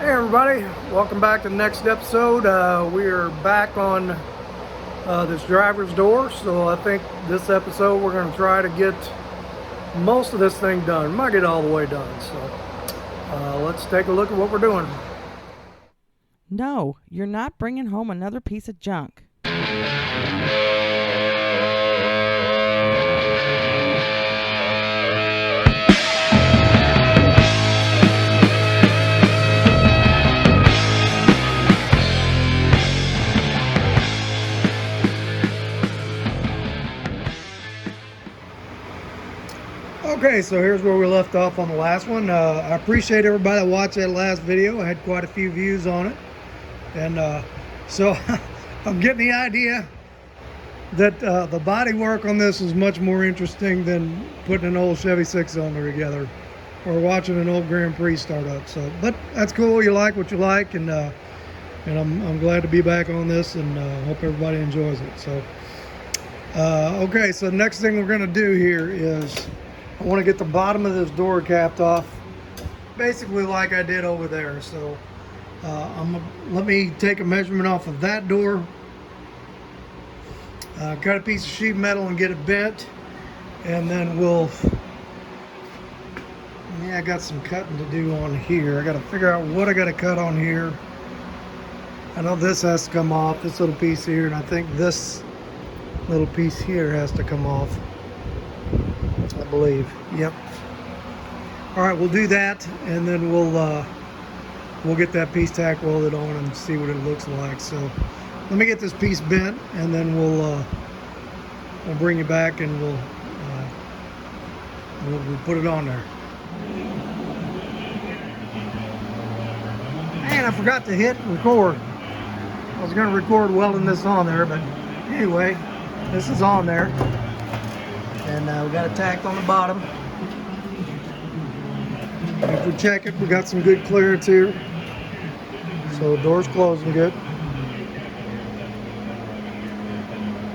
Hey everybody, welcome back to the next episode. We are back on this driver's door, so I think this episode we're going to try to get most of this thing done. We might get it all the way done, so let's take a look at what we're doing. No, you're not bringing home another piece of junk. Okay, so here's where we left off on the last one. I appreciate everybody that watched that last video. I had quite a few views on it. And so I'm getting the idea that the body work on this is much more interesting than putting an old Chevy 6-cylinder together or watching an old Grand Prix start up. So, but that's cool. You like what you like, and I'm glad to be back on this, and hope everybody enjoys it. So, okay, so the next thing we're going to do here is I want to get the bottom of this door capped off, basically like I did over there. So let me take a measurement off of that door, cut a piece of sheet metal and get it bent, and then I got some cutting to do on here. I got to figure out what I got to cut on here. I know this has to come off, this little piece here, and I think this little piece here has to come off, I believe. Yep. All right, we'll do that, and then we'll get that piece tack welded on and see what it looks like. So let me get this piece bent, and then we'll bring you back, and we'll put it on there. Man, I forgot to hit record. I was going to record welding this on there, but anyway, this is on there. And we got it tacked on the bottom. If we check it, we got some good clearance here. So the door's closing good.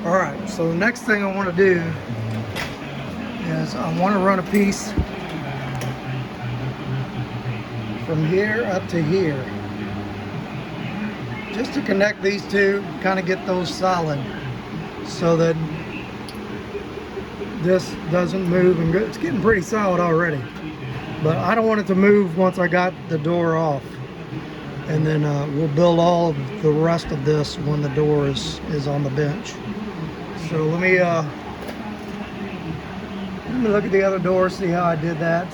Alright, so the next thing I want to do is I want to run a piece from here up to here, just to connect these two, kind of get those solid, so that this doesn't move. And it's getting pretty solid already, but I don't want it to move once I got the door off. And then we'll build all of the rest of this when the door is on the bench. So let me look at the other door, see how I did that,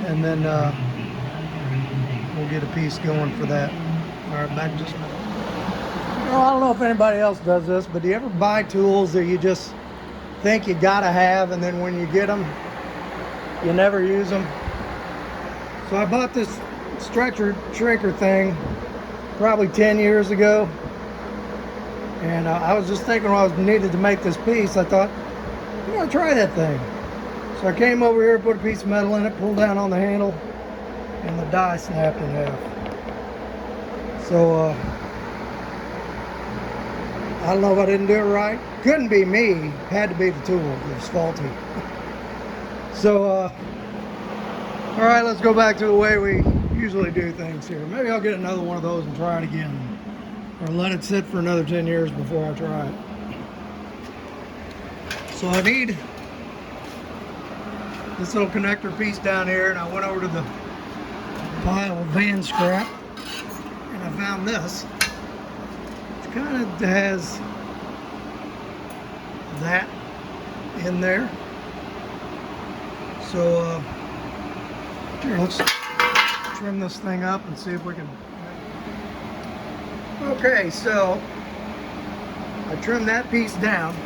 and then we'll get a piece going for that. All right, back just a minute. Well, I don't know if anybody else does this, but do you ever buy tools that you just think you gotta have, and then when you get them, you never use them? So I bought this stretcher shrinker thing probably 10 years ago, and I was just thinking when I was needed to make this piece, I thought, I'm gonna try that thing. So I came over here, put a piece of metal in it, pulled down on the handle, and the die snapped in half. So I don't know if I didn't do it right. Couldn't be me, had to be the tool. It was faulty. So, all right, let's go back to the way we usually do things here. Maybe I'll get another one of those and try it again, or let it sit for another 10 years before I try it. So I need this little connector piece down here, and I went over to the pile of van scrap, and I found this. It kind of has that in there. So here, let's trim this thing up and see if we can. Okay, so I trimmed that piece down.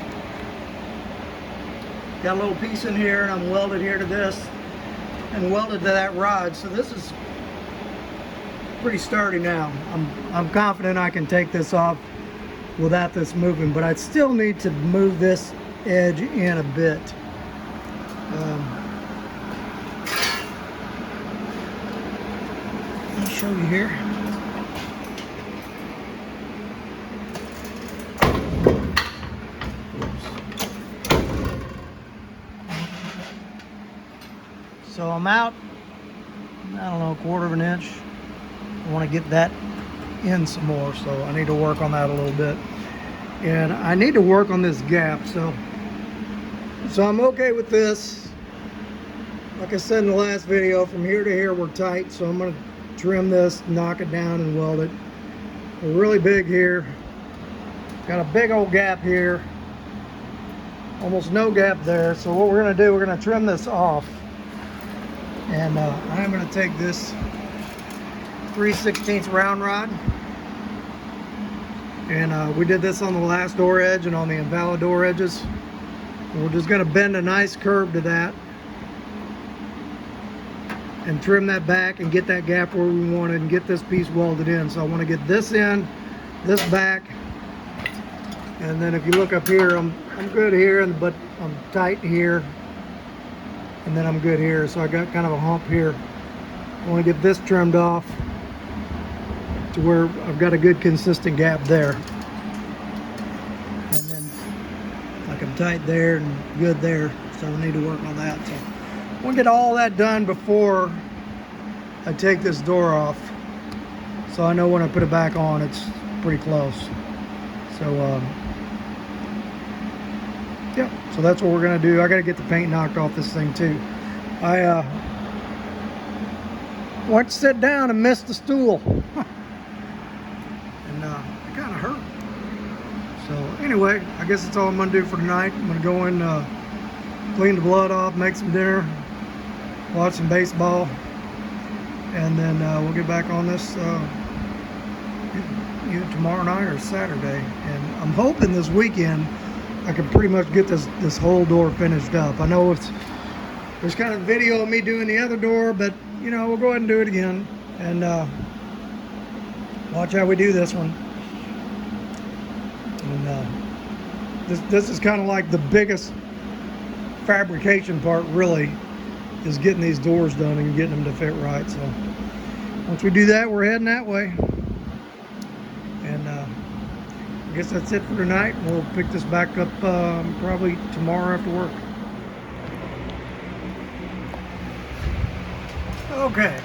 Got a little piece in here, and I'm welded here to this and welded to that rod. So this is pretty sturdy now. I'm confident I can take this off without this moving, but I still need to move this edge in a bit. Let me show you here. So I'm out I don't know, 1/4 of an inch. I want to get that in some more, so I need to work on that a little bit. And I need to work on this gap, so I'm okay with this. Like I said in the last video, from here to here we're tight, so I'm going to trim this, knock it down, and weld it. We're really big here. Got a big old gap here. Almost no gap there. So what we're going to do, we're going to trim this off. And I'm going to take this 3/16 round rod. And we did this on the last door edge and on the invalid door edges. And we're just going to bend a nice curve to that. And trim that back and get that gap where we want it and get this piece welded in. So I want to get this in, this back. And then if you look up here, I'm good here, but I'm tight here. And then I'm good here. So I got kind of a hump here. I want to get this trimmed off to where I've got a good consistent gap there. And then like I'm tight there and good there. So I need to work on that. So I want to get all that done before I take this door off. So I know when I put it back on, it's pretty close. So yeah, so that's what we're gonna do. I gotta get the paint knocked off this thing too. I went to sit down and missed the stool. And it kind of hurt. So anyway, I guess that's all I'm gonna do for tonight. I'm gonna go in, clean the blood off, make some dinner, watch some baseball, and then we'll get back on this either tomorrow night or Saturday. And I'm hoping this weekend I can pretty much get this whole door finished up. I know there's kind of video of me doing the other door, but you know, we'll go ahead and do it again and watch how we do this one. And this is kind of like the biggest fabrication part, really, is getting these doors done and getting them to fit right. So once we do that, we're heading that way. And I guess that's it for tonight. We'll pick this back up probably tomorrow after work. Okay,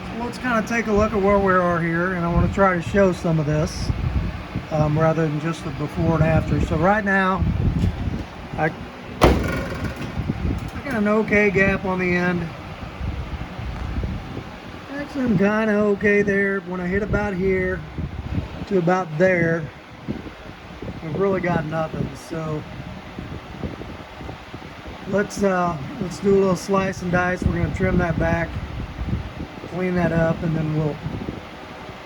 so let's kind of take a look at where we are here, and I want to try to show some of this rather than just the before and after. So right now, I got an okay gap on the end. Actually, I'm kind of okay there. When I hit about here to about there, I've really got nothing. So let's do a little slice and dice. We're going to trim that back, clean that up, and then we'll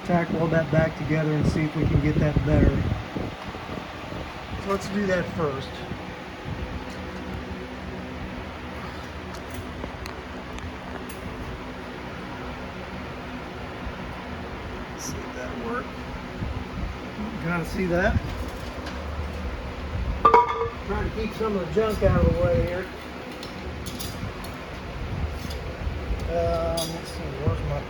tack all that back together and see if we can get that better. So let's do that first. See if that works. Kind of see that. Trying to keep some of the junk out of the way here. Let's see, where's my...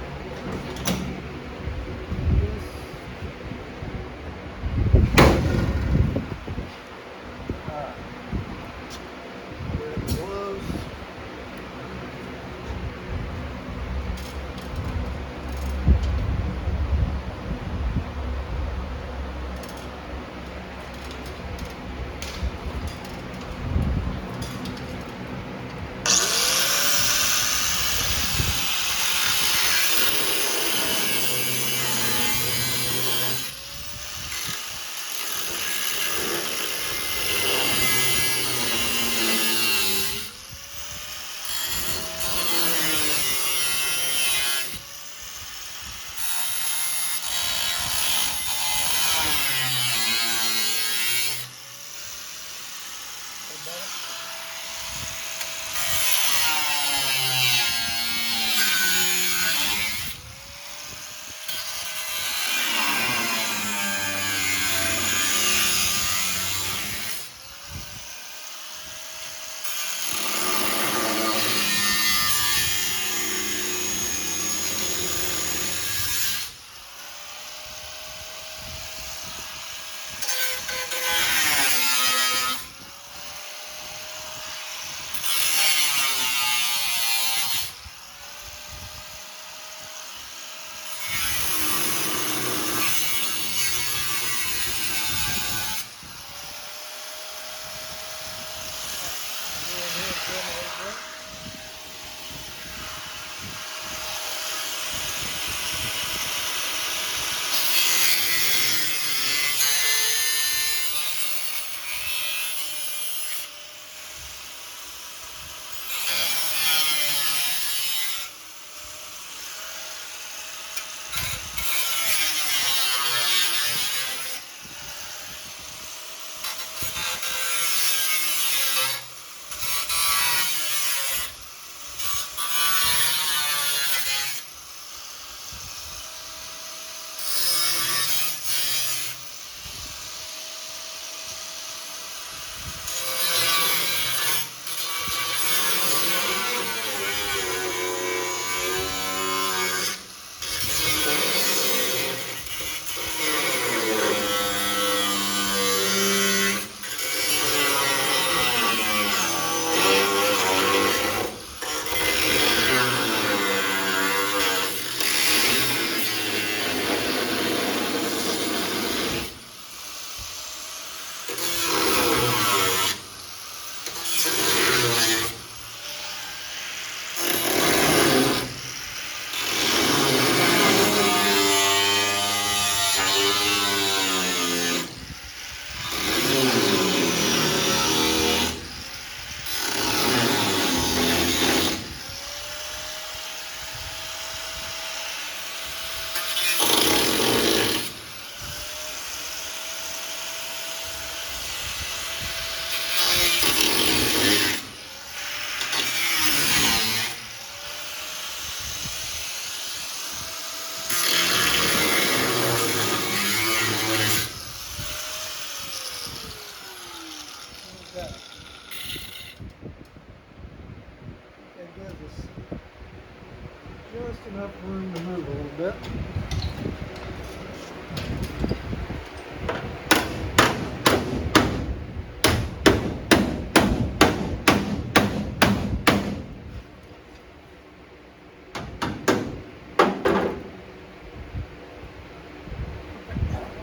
just enough room to move a little bit.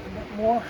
A bit more.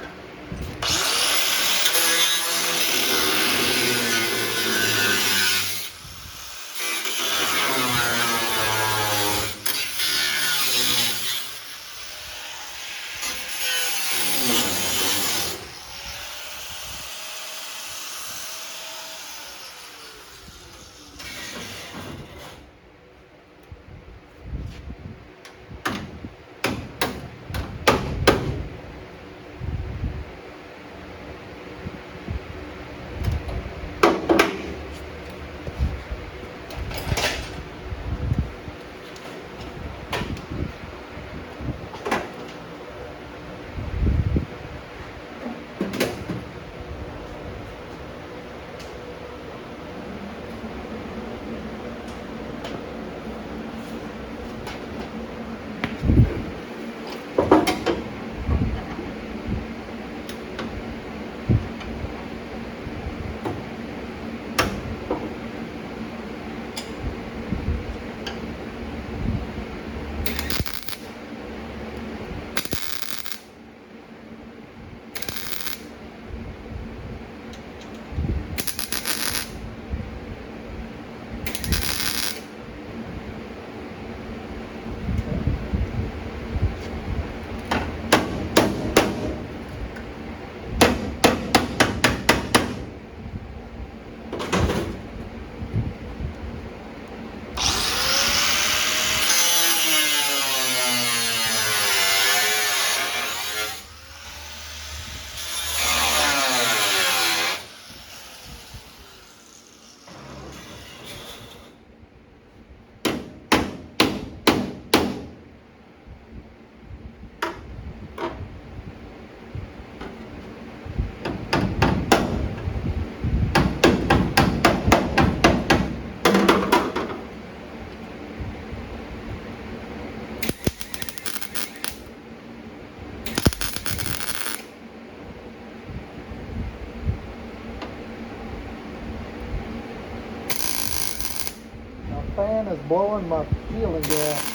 Fan is blowing my peeling gas.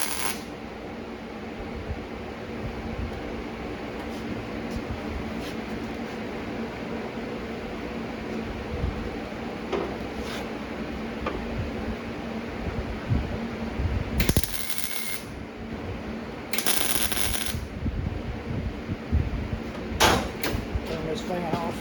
Turn this fan off.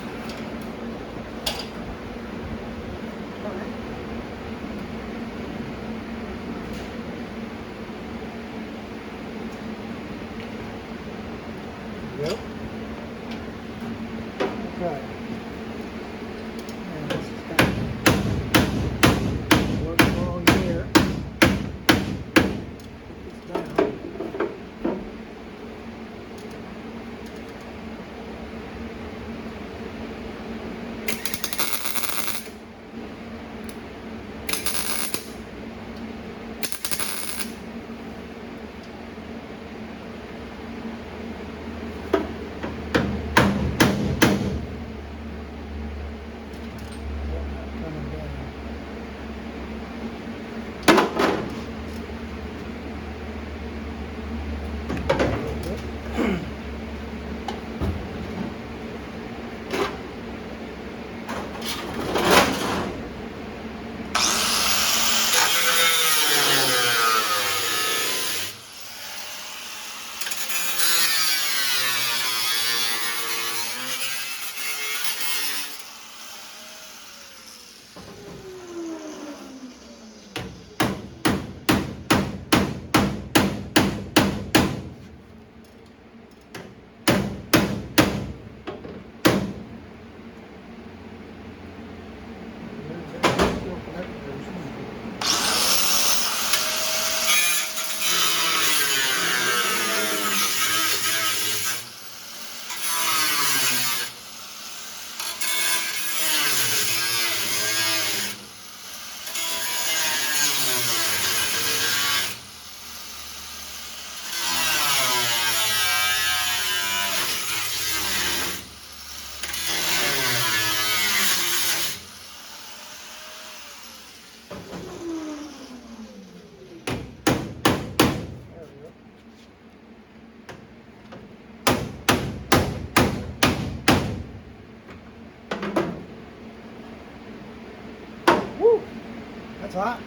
it's hot.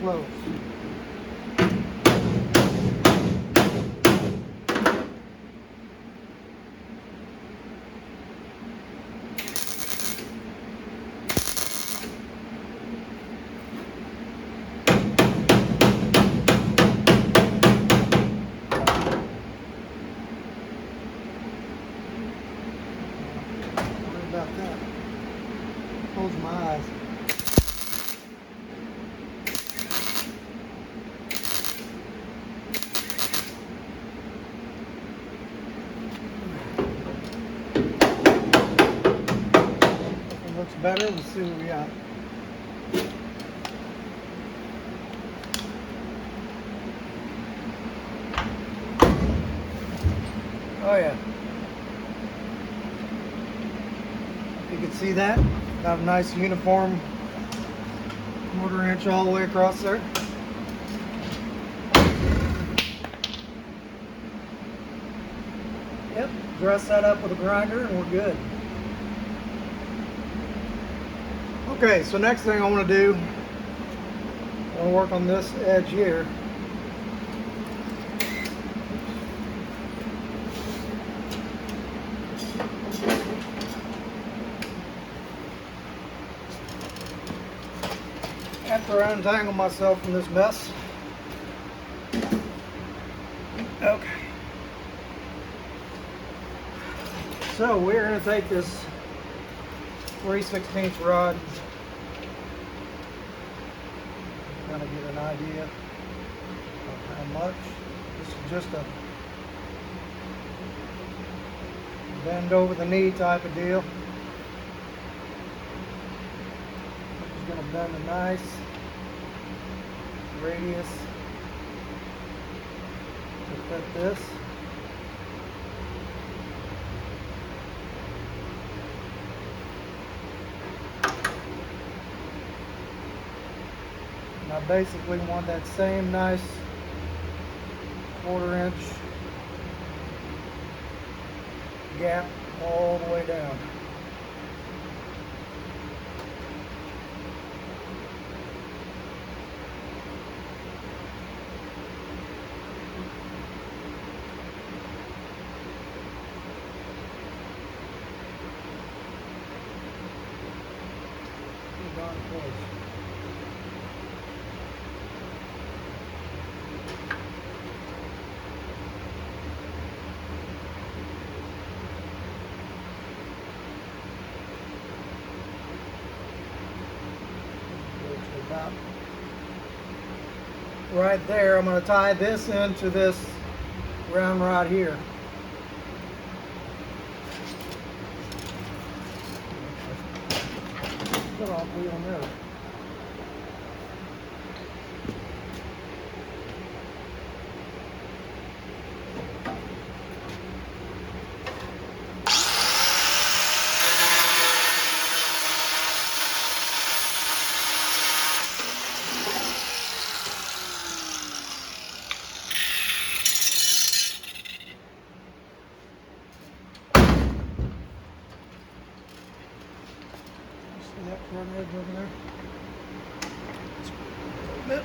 Close. Worry about that. Close my eyes. Looks better. Let's see what we got. Oh yeah. You can see that. Got a nice uniform 1/4 inch all the way across there. Yep. Dress that up with a grinder and we're good. Okay, so next thing I want to do, I want to work on this edge here. After I untangle myself from this mess. Okay. So we're going to take this 3/16 rod. Kind of get an idea of how much. This is just a bend over the knee type of deal. Just going to bend a nice radius to fit this. And I basically want that same nice 1/4 inch gap all the way down. Darn close. About right there. I'm going to tie this into this round rod here. Put off wheel there. See that front edge over there? A little bit.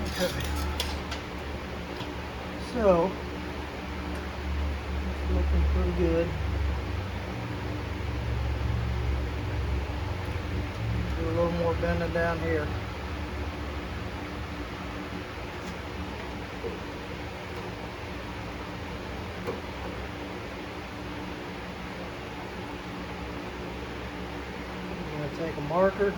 Okay. So, it's looking pretty good. we're bending down here. I'm going to take a marker.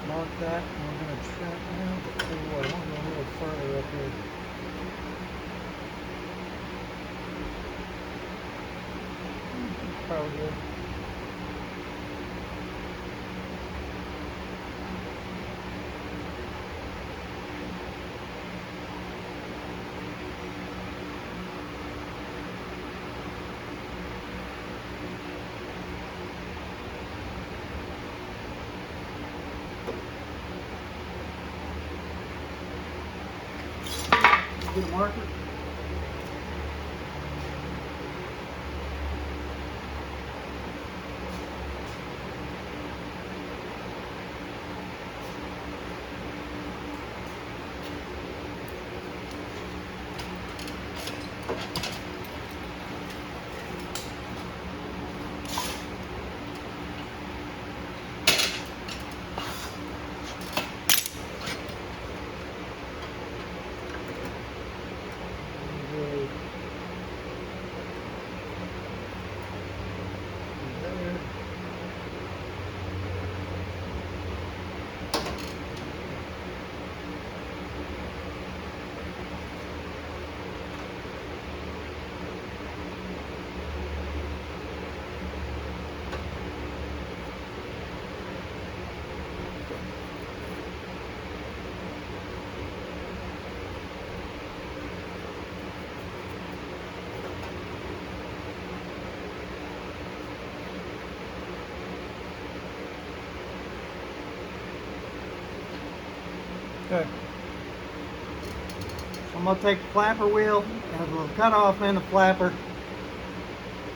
Mark that, and we're going to trim it down. Tell you what, I want to go a little further up here. Probably good. Get a marker. Okay. So I'm going to take the flapper wheel and we'll cut off in the flapper.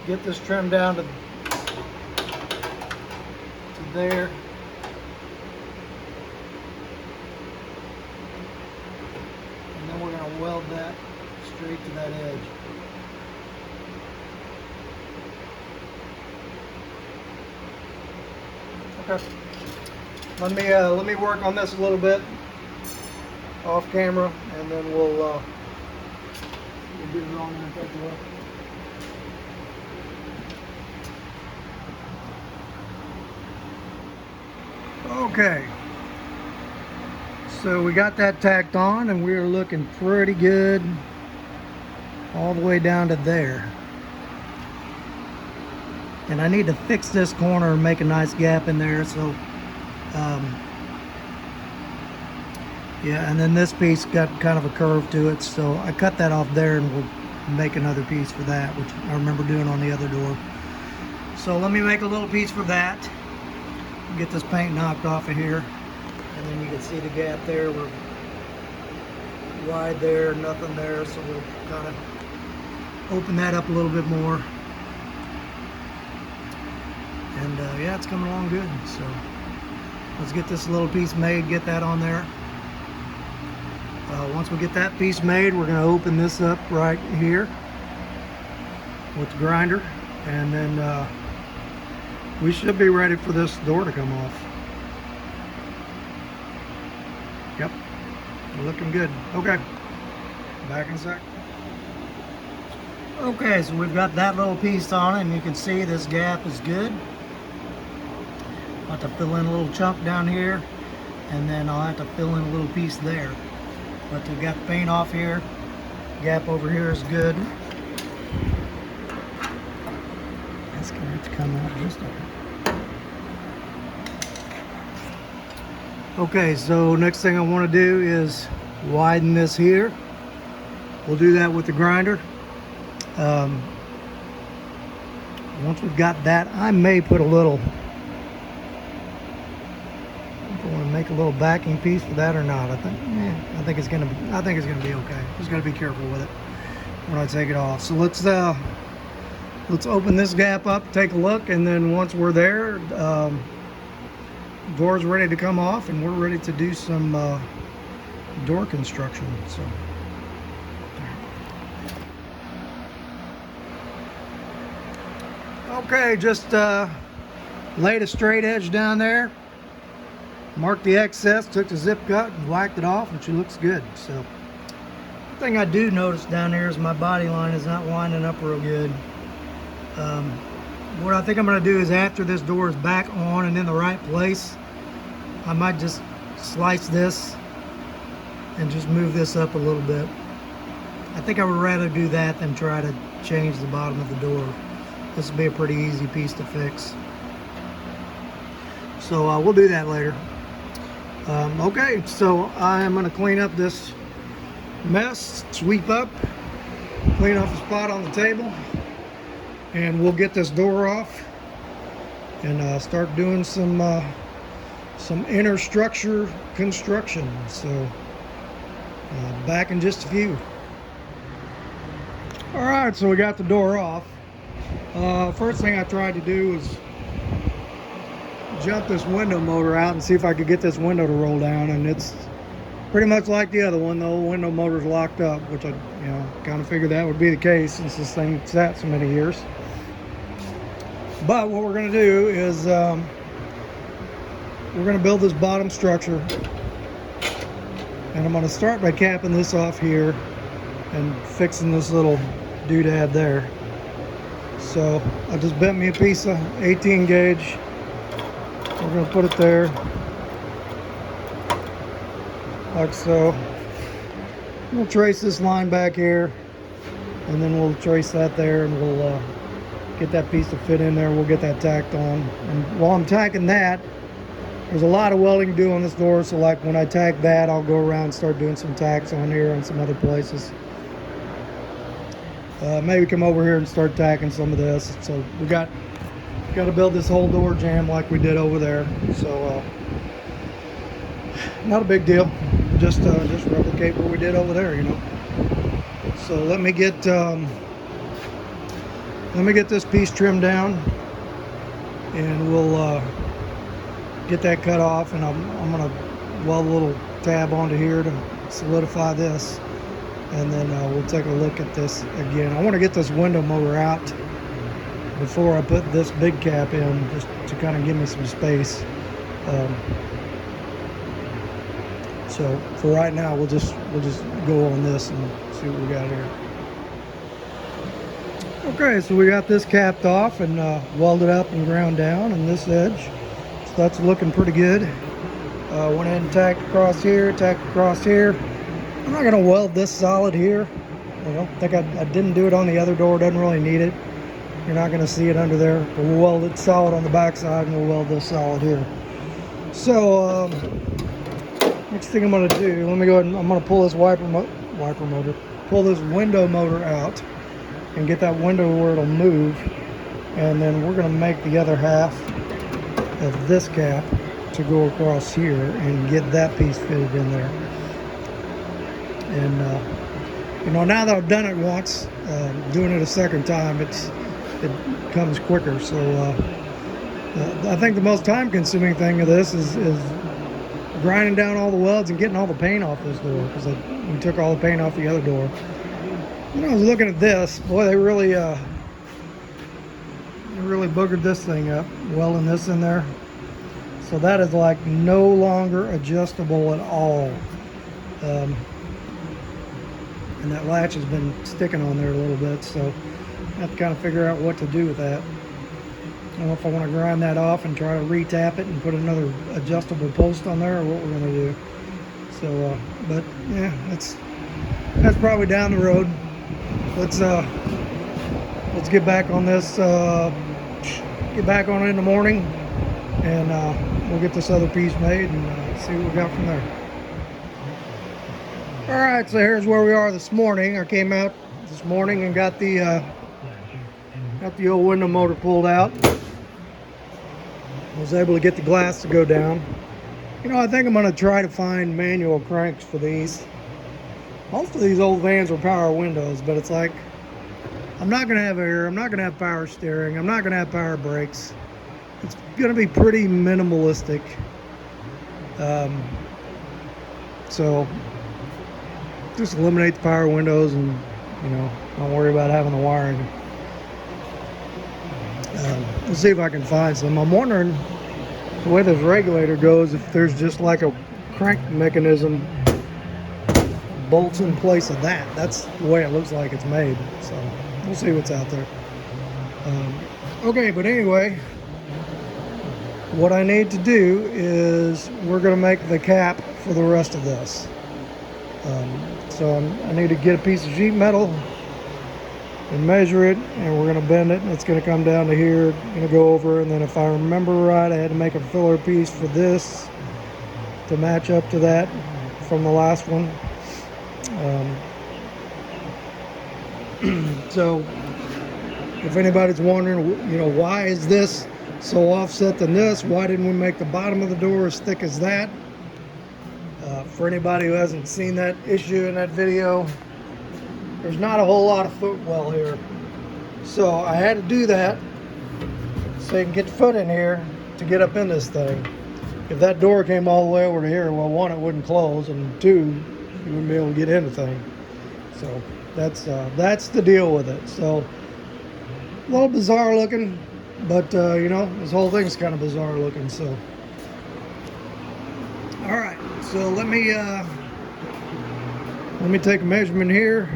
Get this trimmed down to there. And then we're going to weld that straight to that edge. Okay. Let me work on this a little bit off camera, and then we'll get it on there and take a look. Okay, so we got that tacked on, and we are looking pretty good all the way down to there. And I need to fix this corner and make a nice gap in there. So yeah, and then this piece got kind of a curve to it, so I cut that off there, and we'll make another piece for that, which I remember doing on the other door. So let me make a little piece for that. Get this paint knocked off of here, and then you can see the gap there. We're wide there, nothing there, so we'll kind of open that up a little bit more. And yeah, it's coming along good. So let's get this little piece made, get that on there. Once we get that piece made, we're going to open this up right here with the grinder, and then we should be ready for this door to come off. Yep, looking good. Okay, back in a sec. Okay, so we've got that little piece on it, and you can see this gap is good. I'll have to fill in a little chunk down here, and then I'll have to fill in a little piece there. But we've got the paint off here. Gap over here is good. That's gonna have to come out just a bit. Okay, so next thing I want to do is widen this here. We'll do that with the grinder. Once we've got that, I may put a little, I want to make a little backing piece for that or not. I think it's gonna be okay. Just gotta be careful with it when I take it off. So let's open this gap up, take a look, and then once we're there, door's ready to come off, and we're ready to do some door construction. So Okay, just laid a straight edge down there, marked the excess, took the zip cut and whacked it off, and she looks good. So one thing I do notice down there is my body line is not lining up real good. What I think I'm going to do is, after this door is back on and in the right place, I might just slice this and just move this up a little bit. I think I would rather do that than try to change the bottom of the door. This will be a pretty easy piece to fix. So we'll do that later. Okay, so I am going to clean up this mess, sweep up, clean off the spot on the table, and we'll get this door off and start doing some inner structure construction. So back in just a few. All right, so we got the door off. First thing I tried to do was jump this window motor out and see if I could get this window to roll down, and it's pretty much like the other one. The old window motor's locked up, which I kind of figured that would be the case since this thing sat so many years. But what we're going to do is we're going to build this bottom structure, and I'm going to start by capping this off here and fixing this little doodad there. So I just bent me a piece of 18 gauge. We're going to put it there like so. We'll trace this line back here, and then we'll trace that there, and we'll get that piece to fit in there. We'll get that tacked on, and while I'm tacking that, there's a lot of welding to do on this door. So like when I tack that, I'll go around and start doing some tacks on here and some other places. Maybe come over here and start tacking some of this. So we got to build this whole door jamb like we did over there. So not a big deal. Just replicate what we did over there, you know. So let me get this piece trimmed down, and we'll get that cut off, and I'm gonna weld a little tab onto here to solidify this, and then we'll take a look at this again. I want to get this window motor out before I put this big cap in, just to kind of give me some space. So for right now, we'll just go on this and see what we got here. Okay, so we got this capped off and welded up and ground down, and this edge, so that's looking pretty good. Went ahead and tacked across here, tacked across here. I'm not gonna weld this solid here. I don't think I didn't do it on the other door. Doesn't really need it. You're not gonna see it under there. But we'll weld it solid on the back side, and we'll weld this solid here. So next thing I'm gonna do, let me go ahead and I'm gonna pull this pull this window motor out, and get that window where it'll move, and then we're going to make the other half of this cap to go across here and get that piece fitted in there. And you know, now that I've done it once, doing it a second time, it comes quicker. So I think the most time-consuming thing of this is grinding down all the welds and getting all the paint off this door, because we took all the paint off the other door. When I was looking at this, boy, they really boogered this thing up, welding this in there. So that is like no longer adjustable at all. And that latch has been sticking on there a little bit, so I have to kind of figure out what to do with that. I don't know if I want to grind that off and try to re-tap it and put another adjustable post on there, or what we're going to do. So, but yeah, that's probably down the road. Let's get back on this, get back on it in the morning, and we'll get this other piece made and see what we got from there. All right, so here's where we are this morning. I came out this morning and got the old window motor pulled out. I was able to get the glass to go down. You know, I think I'm going to try to find manual cranks for these. Most of these old vans are power windows, but it's like, I'm not going to have air, I'm not going to have power steering, I'm not going to have power brakes. It's going to be pretty minimalistic. So just eliminate the power windows, and you know, don't worry about having the wiring. We'll see if I can find some. I'm wondering the way this regulator goes, if there's just like a crank mechanism bolts in place of that. That's the way it looks like it's made. So we'll see what's out there. Okay, but anyway, what I need to do is we're going to make the cap for the rest of this. So I need to get a piece of sheet metal and measure it, and we're going to bend it, and it's going to come down to here. I'm going to go over, and then if I remember right, I had to make a filler piece for this to match up to that from the last one. So if anybody's wondering, you know, why is this so offset than this? Why didn't we make the bottom of the door as thick as that? For anybody who hasn't seen that issue in that video, there's not a whole lot of footwell here. So I had to do that so you can get the foot in here to get up in this thing. If that door came all the way over to here, well, one, it wouldn't close, and two, you wouldn't be able to get in the thing. So that's the deal with it. So a little bizarre looking, but you know, this whole thing's kind of bizarre looking. So all right, so let me take a measurement here,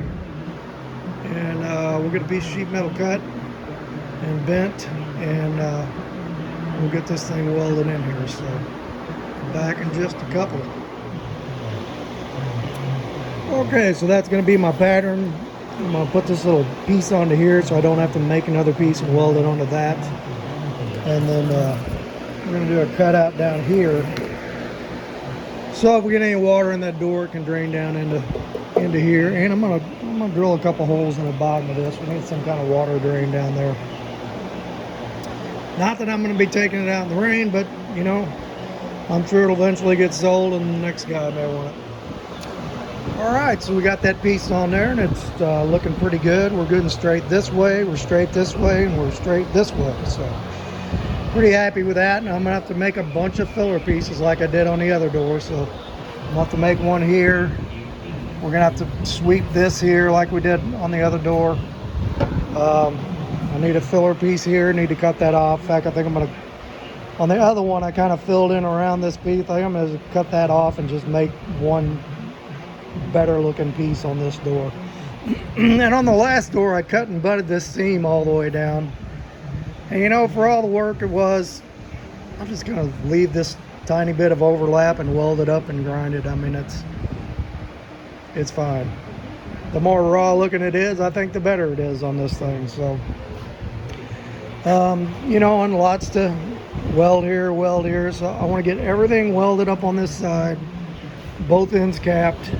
and we'll get a piece of sheet metal cut and bent, and we'll get this thing welded in here. So back in just a couple. Okay, so that's going to be my pattern. I'm going to put this little piece onto here so I don't have to make another piece and weld it onto that. And then we're going to do a cutout down here. So if we get any water in that door, it can drain down into here. And I'm gonna drill a couple holes in the bottom of this. We need some kind of water drain down there. Not that I'm going to be taking it out in the rain, but you know, I'm sure it'll eventually get sold and the next guy may want it. Alright, so we got that piece on there, and it's looking pretty good. We're good and straight this way, we're straight this way, and we're straight this way. So pretty happy with that. And I'm going to have to make a bunch of filler pieces like I did on the other door. So I'm going to have to make one here. We're going to have to sweep this here like we did on the other door. I need a filler piece here, need to cut that off. In fact, I think I'm going to, on the other one I kind of filled in around this piece. I think I'm going to cut that off and just make one better looking piece on this door. And on the last door I cut and butted this seam all the way down, and you know, for all the work it was, I'm just gonna leave this tiny bit of overlap and weld it up and grind it. I mean, it's fine. The more raw looking it is, I think the better it is on this thing. So you know, and lots to weld here, so I want to get everything welded up on this side, both ends capped,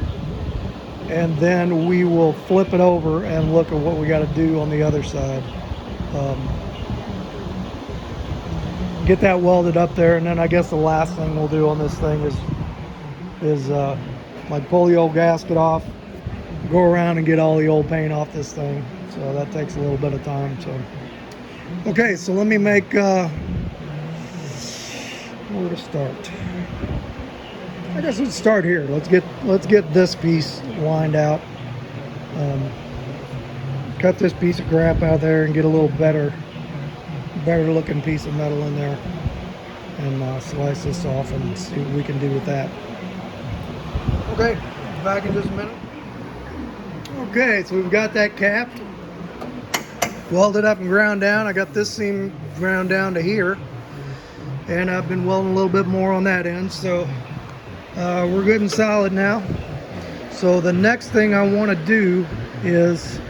and then we will flip it over and look at what we got to do on the other side. Get that welded up there, and then I guess the last thing we'll do on this thing is like pull the old gasket off, go around and get all the old paint off this thing. So that takes a little bit of time. So okay, so let me make where to start. I guess let's start here. Let's get this piece lined out. Cut this piece of crap out there and get a little better looking piece of metal in there, and slice this off and see what we can do with that. Okay, back in just a minute. Okay, so we've got that capped, welded up and ground down. I got this seam ground down to here, and I've been welding a little bit more on that end. So we're good and solid now. So the next thing I want to do is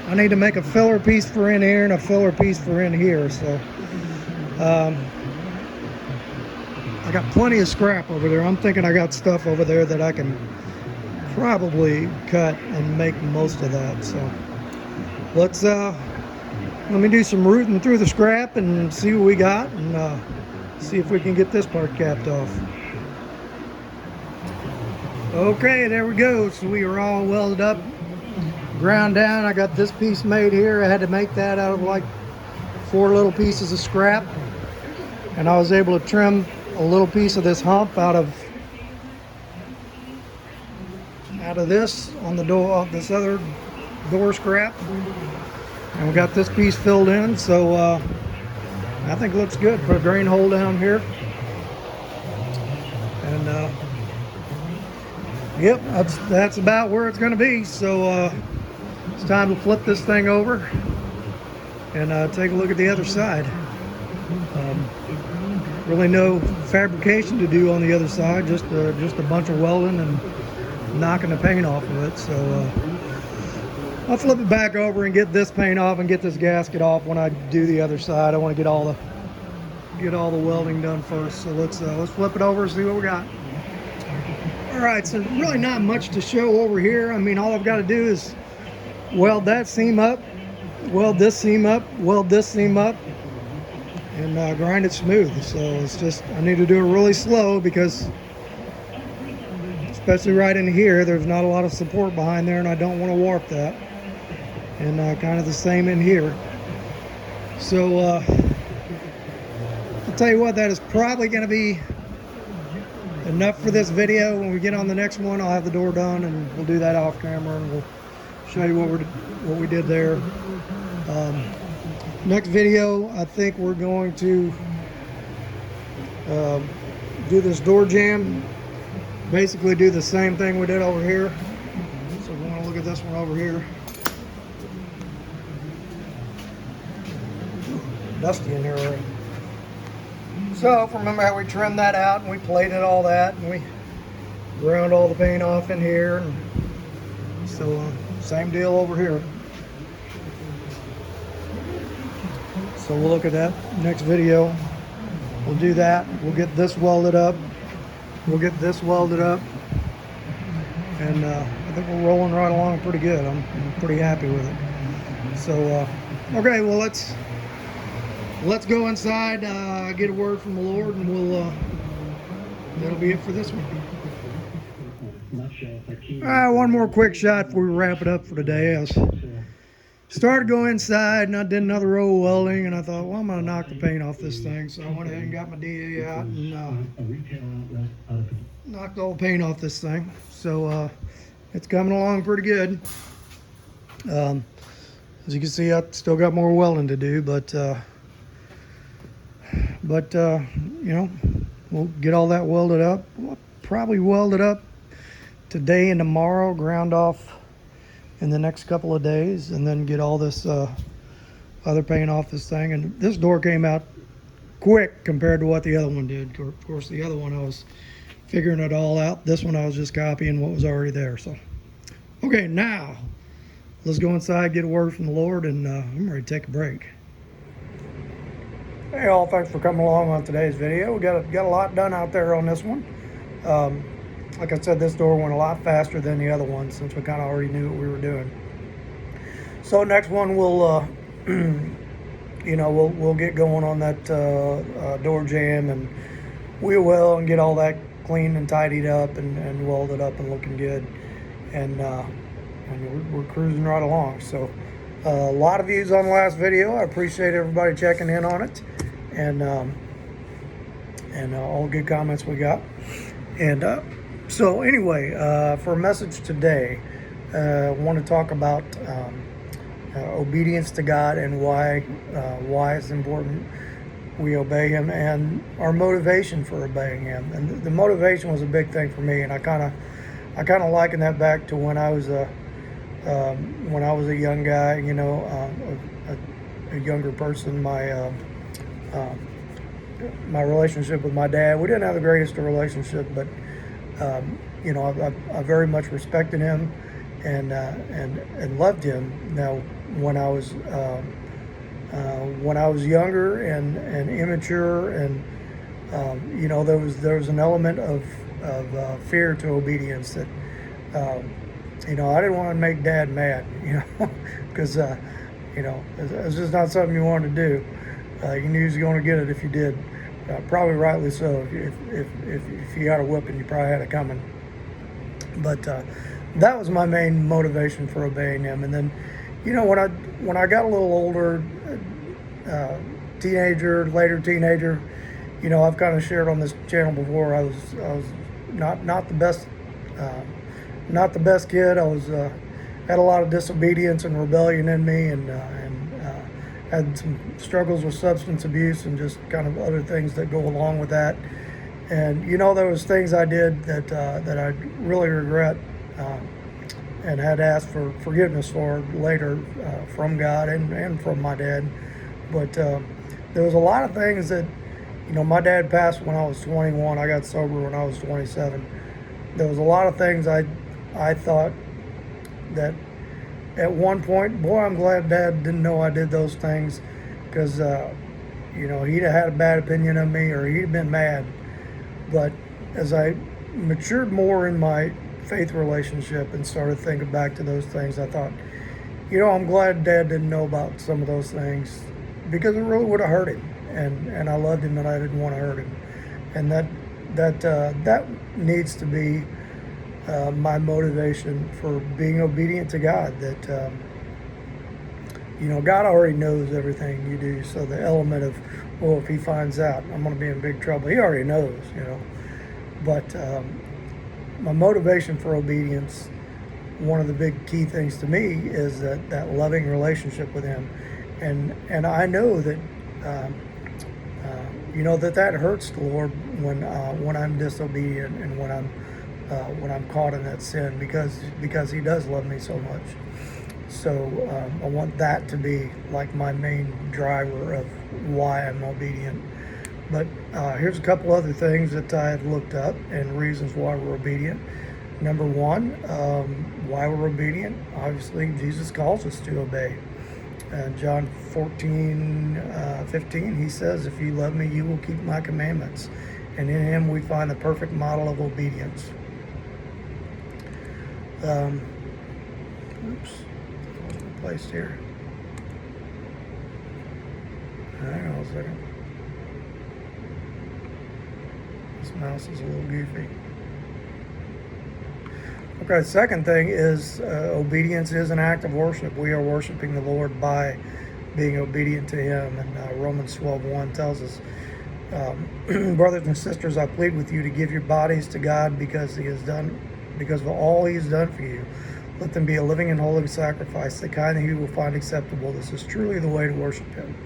I need to make a filler piece for in here and a filler piece for in here. So I got plenty of scrap over there. I'm thinking I got stuff over there that I can probably cut and make most of that. So let's let me do some rooting through the scrap and see what we got, and see if we can get this part capped off. Okay, there we go. So we are all welded up, ground down. I got this piece made here. I had to make that out of like 4 little pieces of scrap, and I was able to trim a little piece of this hump out of this on the door, this other door scrap. And we got this piece filled in, so I think it looks good. Put a drain hole down here. And yep, that's about where it's going to be. So it's time to flip this thing over and take a look at the other side. Really no fabrication to do on the other side, just a bunch of welding and knocking the paint off of it. So I'll flip it back over and get this paint off and get this gasket off when I do the other side. I want to get all the welding done first. So let's flip it over and see what we got. All right, so really not much to show over here. I mean, all I've got to do is weld that seam up, weld this seam up, weld this seam up, and grind it smooth. So it's just, I need to do it really slow because especially right in here, there's not a lot of support behind there and I don't want to warp that. And kind of the same in here. So I'll tell you what, that is probably going to be enough for this video. When we get on the next one, I'll have the door done and we'll do that off camera and we'll show you what we did there. Next video, I think we're going to do this door jamb. Basically do the same thing we did over here. So we want to look at this one over here. Dusty in here already. So remember how we trimmed that out and we plated all that and we ground all the paint off in here. And so same deal over here. So we'll look at that next video. We'll do that. We'll get this welded up. We'll get this welded up. And I think we're rolling right along pretty good. I'm pretty happy with it. So, okay, well, let's go inside, get a word from the Lord, and that'll be it for this one. All right, one more quick shot before we wrap it up for today. I started to go inside and I did another row of welding and I thought, well, I'm going to knock the paint off this thing. So I went ahead and got my DA out and knocked all the paint off this thing. So it's coming along pretty good. As you can see, I still got more welding to do, but you know, we'll get all that welded up. We'll probably weld it up today and tomorrow, ground off in the next couple of days, and then get all this other paint off this thing. And this door came out quick compared to what the other one did. Of course, the other one I was figuring it all out. This one I was just copying what was already there. So, okay, now let's go inside, get a word from the Lord, and I'm ready to take a break. Hey all, thanks for coming along on today's video. We got a lot done out there on this one. Like I said, this door went a lot faster than the other one since we kind of already knew what we were doing. So next one we'll you know, we'll get going on that door jamb and wheel well and get all that cleaned and tidied up and welded up and looking good. And we're cruising right along. So a lot of views on the last video. I appreciate everybody checking in on it, and all good comments we got. And so anyway, for a message today, I want to talk about obedience to God and why it's important we obey Him, and our motivation for obeying Him. And the motivation was a big thing for me, and I kind of liken that back to when I was a young guy, you know, a younger person. My relationship with my dad, we didn't have the greatest relationship, but you know, I very much respected him and loved him. Now, when I was younger and immature, and you know, there was an element of fear to obedience that. You know, I didn't want to make Dad mad, you know, because, you know, it's just not something you wanted to do. You knew he was going to get it if you did. Probably rightly so. If you got a whipping, you probably had it coming. But that was my main motivation for obeying him. And then, you know, when I got a little older, later teenager, you know, I've kind of shared on this channel before. I was not the best. Not the best kid. I was had a lot of disobedience and rebellion in me, and had some struggles with substance abuse and just kind of other things that go along with that. And there was things I did that I really regret, and had asked for forgiveness for later, from God and from my dad. But there was a lot of things that, my dad passed when I was 21. I got sober when I was 27. There was a lot of things I thought that at one point, boy, I'm glad Dad didn't know I did those things, because he'd have had a bad opinion of me, or he'd have been mad. But as I matured more in my faith relationship and started thinking back to those things, I thought, I'm glad Dad didn't know about some of those things, because it really would have hurt him, and I loved him and I didn't want to hurt him. And that needs to be my motivation for being obedient to God. That God already knows everything you do, so the element of, well, if he finds out, I'm going to be in big trouble, he already knows. But my motivation for obedience, one of the big key things to me, is that loving relationship with him. And I know that that hurts the Lord when I'm disobedient, and when I'm caught in that sin, because he does love me so much. So I want that to be like my main driver of why I'm obedient. But here's a couple other things that I had looked up, and reasons why we're obedient. Number one, why we're obedient. Obviously, Jesus calls us to obey. John 14:15, he says, "If you love me, you will keep my commandments." And in him we find the perfect model of obedience. Wasn't placed here. Hang on a second. This mouse is a little goofy. Okay, second thing is obedience is an act of worship. We are worshiping the Lord by being obedient to him. And Romans 12:1 tells us, brothers and sisters, I plead with you to give your bodies to God because of all he has done for you. Let them be a living and holy sacrifice, the kind that he will find acceptable. This is truly the way to worship him.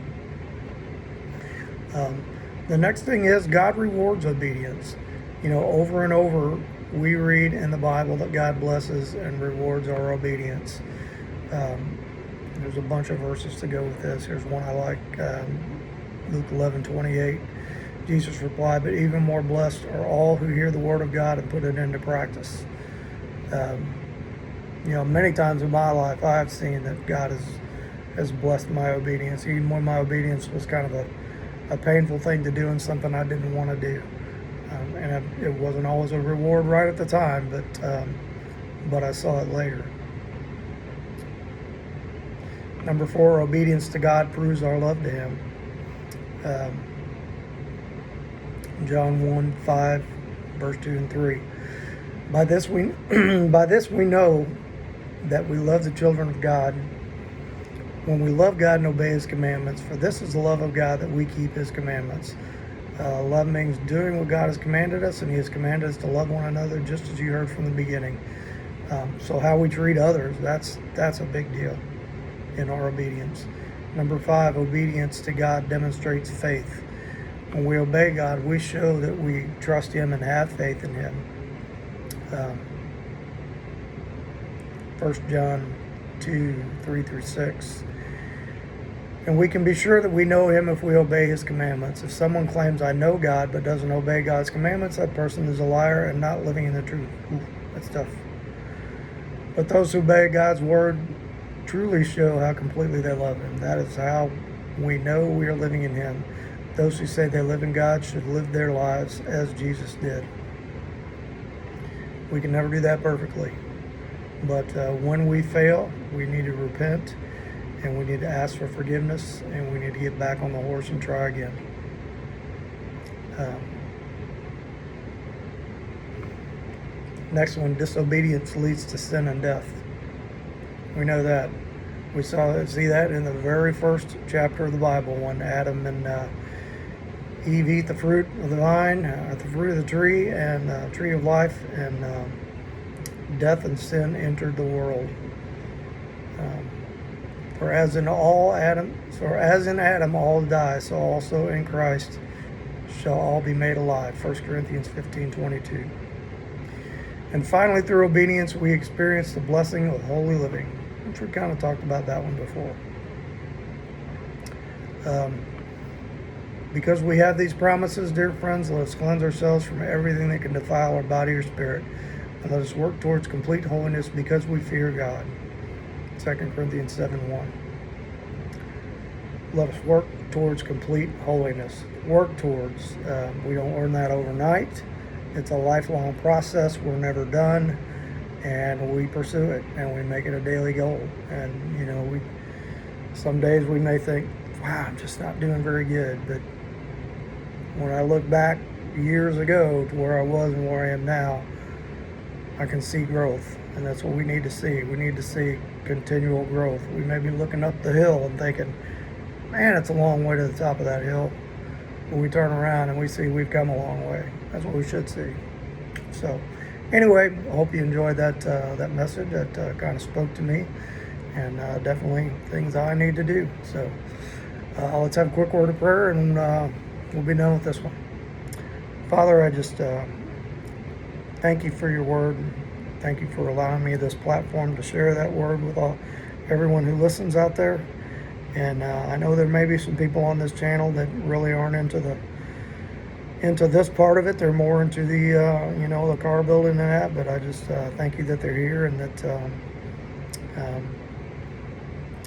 The next thing is God rewards obedience. Over and over we read in the Bible that God blesses and rewards our obedience. There's a bunch of verses to go with this. Here's one I like, Luke 11:28. Jesus replied, "But even more blessed are all who hear the word of God and put it into practice." Many times in my life I have seen that God has blessed my obedience, even when my obedience was kind of a painful thing to do and something I didn't want to do. And it wasn't always a reward right at the time, but I saw it later. Number 4, obedience to God proves our love to him. John 1:5, verse 2 and 3. By this we know that we love the children of God, when we love God and obey his commandments. For this is the love of God, that we keep his commandments. Love means doing what God has commanded us, and he has commanded us to love one another, just as you heard from the beginning. So how we treat others, that's a big deal in our obedience. Number 5, obedience to God demonstrates faith. When we obey God, we show that we trust him and have faith in him. 1 John 2:3-6. And we can be sure that we know him if we obey his commandments. If someone claims, I know God, but doesn't obey God's commandments, that person is a liar and not living in the truth. Ooh, that's tough. But those who obey God's word truly show how completely they love him. That is how we know we are living in him. Those who say they live in God should live their lives as Jesus did. We can never do that perfectly. But when we fail, we need to repent, and we need to ask for forgiveness, and we need to get back on the horse and try again. Next one, disobedience leads to sin and death. We know that. We see that in the very first chapter of the Bible, when Adam and Eve eat the fruit of the vine, the fruit of the tree, and tree of life, and death and sin entered the world. For as in Adam all die, so also in Christ shall all be made alive. 1 Corinthians 15:22. And finally, through obedience, we experience the blessing of holy living, which we kind of talked about that one before. Because we have these promises, dear friends, let us cleanse ourselves from everything that can defile our body or spirit, and let us work towards complete holiness because we fear God. 2 Corinthians 7:1. Let us work towards complete holiness. Work towards. We don't learn that overnight. It's a lifelong process. We're never done, and we pursue it, and we make it a daily goal. And some days we may think, wow, I'm just not doing very good. But when I look back years ago to where I was and where I am now, I can see growth, and that's what we need to see. We need to see continual growth. We may be looking up the hill and thinking, man, it's a long way to the top of that hill. But we turn around and we see we've come a long way. That's what we should see. So anyway, I hope you enjoyed that message. That kind of spoke to me, and definitely things I need to do. So let's have a quick word of prayer, and we'll be done with this one. Father, I just thank you for your word. Thank you for allowing me this platform to share that word with everyone who listens out there. And I know there may be some people on this channel that really aren't into this part of it. They're more into the car building and that. But I just thank you that they're here, and that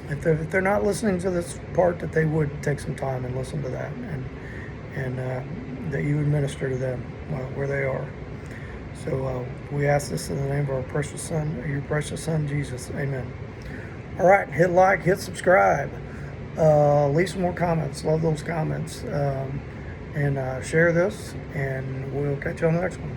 if they're not listening to this part, that they would take some time and listen to that, and that you would minister to them where they are. So we ask this in the name of our precious Son, your precious Son, Jesus. Amen. All right, hit like, hit subscribe, leave some more comments. Love those comments, and share this, and we'll catch you on the next one.